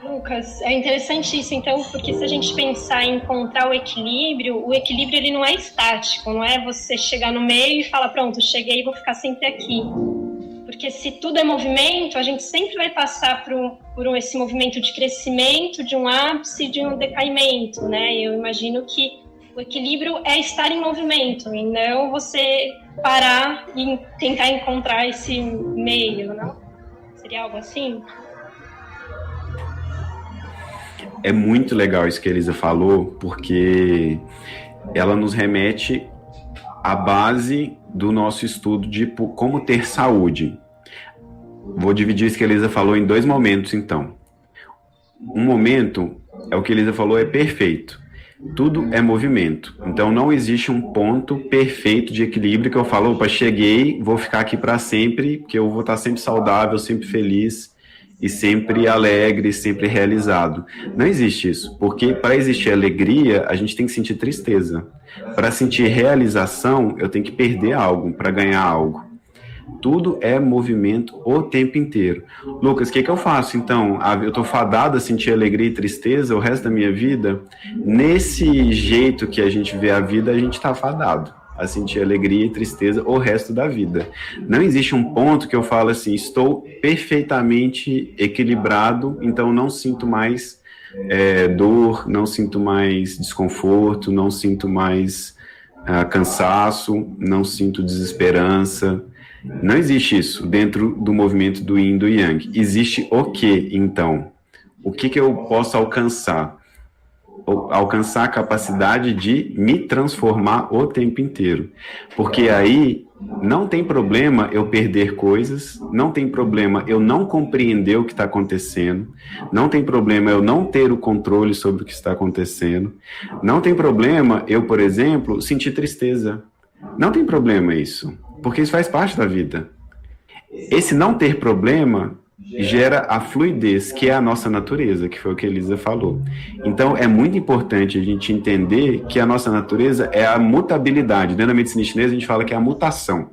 Lucas, é interessante isso, então, porque se a gente pensar em encontrar o equilíbrio ele não é estático, não é você chegar no meio e falar, pronto, cheguei e vou ficar sempre aqui. Porque se tudo é movimento, a gente sempre vai passar por esse movimento de crescimento, de um ápice, de um decaimento, né? Eu imagino que o equilíbrio é estar em movimento, e não você parar e tentar encontrar esse meio, não? Seria algo assim? É muito legal isso que a Elisa falou, porque ela nos remete à base do nosso estudo de como ter saúde. Vou dividir isso que a Elisa falou em 2 momentos, então. Um momento, é o que a Elisa falou, é perfeito. Tudo é movimento. Então, não existe um ponto perfeito de equilíbrio que eu falo, opa, cheguei, vou ficar aqui para sempre, porque eu vou estar sempre saudável, sempre feliz e sempre alegre, sempre realizado. Não existe isso, porque para existir alegria, a gente tem que sentir tristeza. Para sentir realização, eu tenho que perder algo para ganhar algo. Tudo é movimento o tempo inteiro. Lucas, o que eu faço então? Eu estou fadado a sentir alegria e tristeza o resto da minha vida? Nesse jeito que a gente vê a vida, a gente está fadado a sentir alegria e tristeza o resto da vida. Não existe um ponto que eu falo assim, estou perfeitamente equilibrado, então não sinto mais dor, não sinto mais desconforto, não sinto mais cansaço, não sinto desesperança. Não existe isso dentro do movimento do Yin e do Yang. Existe o que, então? O que eu posso alcançar? Alcançar a capacidade de me transformar o tempo inteiro. Porque aí não tem problema eu perder coisas, não tem problema eu não compreender o que está acontecendo, não tem problema eu não ter o controle sobre o que está acontecendo, não tem problema eu, por exemplo, sentir tristeza. Não tem problema isso, porque isso faz parte da vida. Esse não ter problema gera a fluidez, que é a nossa natureza, que foi o que a Elisa falou. Então, é muito importante a gente entender que a nossa natureza é a mutabilidade. Dentro da medicina chinesa, a gente fala que é a mutação.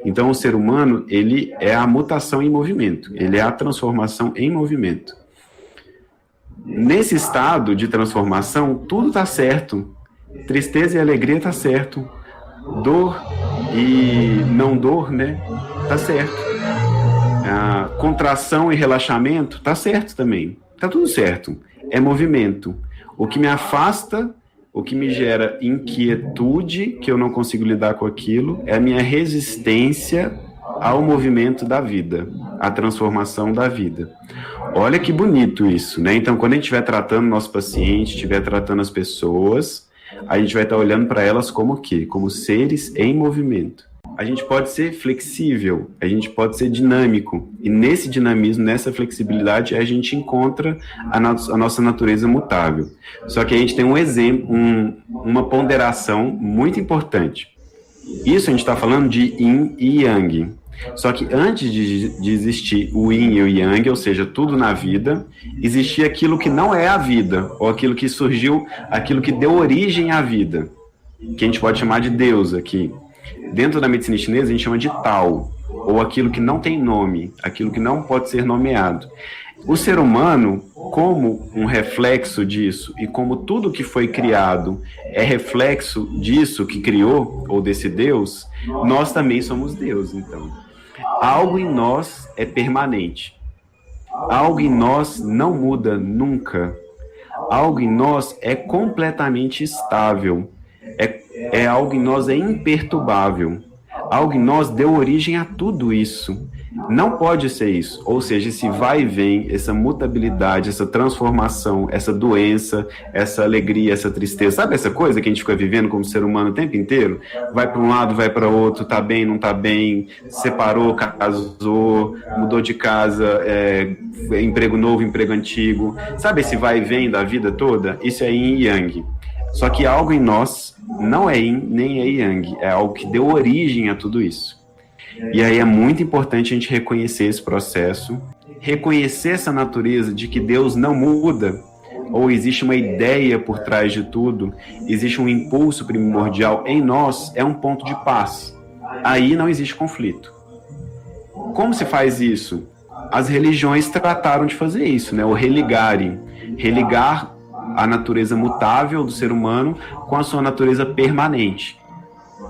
Então, o ser humano, ele é a mutação em movimento. Ele é a transformação em movimento. Nesse estado de transformação, tudo está certo. Tristeza e alegria está certo. Dor e não dor, né? Tá certo. Contração e relaxamento, tá certo também. Tá tudo certo. É movimento. O que me afasta, o que me gera inquietude, que eu não consigo lidar com aquilo, é a minha resistência ao movimento da vida, à transformação da vida. Olha que bonito isso, né? Então, quando a gente estiver tratando nosso paciente, estiver tratando as pessoas, a gente vai estar olhando para elas como o quê? Como seres em movimento. A gente pode ser flexível, a gente pode ser dinâmico. E nesse dinamismo, nessa flexibilidade, a gente encontra a nossa natureza mutável. Só que a gente tem um exemplo, uma ponderação muito importante. Isso a gente está falando de Yin e Yang. Só que antes de existir o Yin e o Yang, ou seja, tudo na vida, existia aquilo que não é a vida, ou aquilo que surgiu, aquilo que deu origem à vida, que a gente pode chamar de Deus aqui. Dentro da medicina chinesa, a gente chama de Tao, ou aquilo que não tem nome, aquilo que não pode ser nomeado. O ser humano, como um reflexo disso, e como tudo que foi criado é reflexo disso que criou, ou desse Deus, nós também somos Deus, então. Algo em nós é permanente. Algo em nós não muda nunca. Algo em nós é completamente estável. Algo em nós é imperturbável. Algo em nós deu origem a tudo isso. Não pode ser isso. Ou seja, esse vai e vem, essa mutabilidade, essa transformação, essa doença, essa alegria, essa tristeza. Sabe essa coisa que a gente fica vivendo como ser humano o tempo inteiro? Vai para um lado, vai para outro, tá bem, não tá bem, separou, casou, mudou de casa, emprego novo, emprego antigo. Sabe esse vai e vem da vida toda? Isso é Yin e Yang. Só que algo em nós não é Yin nem é Yang. É algo que deu origem a tudo isso. E aí é muito importante a gente reconhecer esse processo, reconhecer essa natureza de que Deus não muda, ou existe uma ideia por trás de tudo, existe um impulso primordial em nós, é um ponto de paz. Aí não existe conflito. Como se faz isso? as religiões trataram de fazer isso, né? O religar a natureza mutável do ser humano com a sua natureza permanente,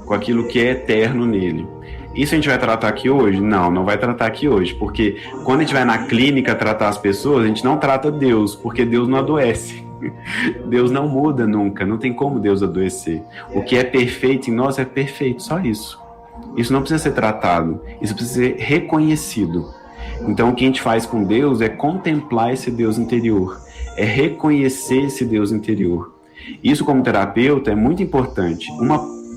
com aquilo que é eterno nele. Isso a gente vai tratar aqui hoje? Não, não vai tratar aqui hoje, porque quando a gente vai na clínica tratar as pessoas, a gente não trata Deus, porque Deus não adoece. Deus não muda nunca, não tem como Deus adoecer. O que é perfeito em nós é perfeito, só isso. Isso não precisa ser tratado, isso precisa ser reconhecido. Então o que a gente faz com Deus é contemplar esse Deus interior, é reconhecer esse Deus interior. Isso como terapeuta é muito importante.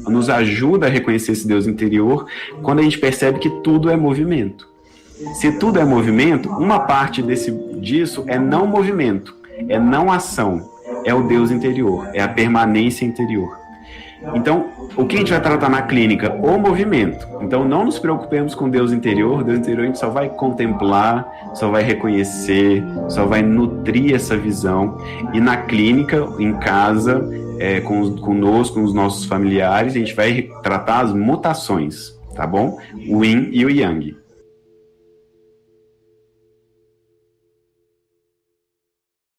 Nos ajuda a reconhecer esse Deus interior quando a gente percebe que tudo é movimento. Se tudo é movimento, uma parte disso é não movimento, é não ação, é o Deus interior, é a permanência interior. Então, o que a gente vai tratar na clínica? O movimento. Então, não nos preocupemos com Deus interior. Deus interior a gente só vai contemplar, só vai reconhecer, só vai nutrir essa visão. E na clínica, em casa, conosco, com os nossos familiares, a gente vai tratar as mutações, tá bom? O yin e o yang.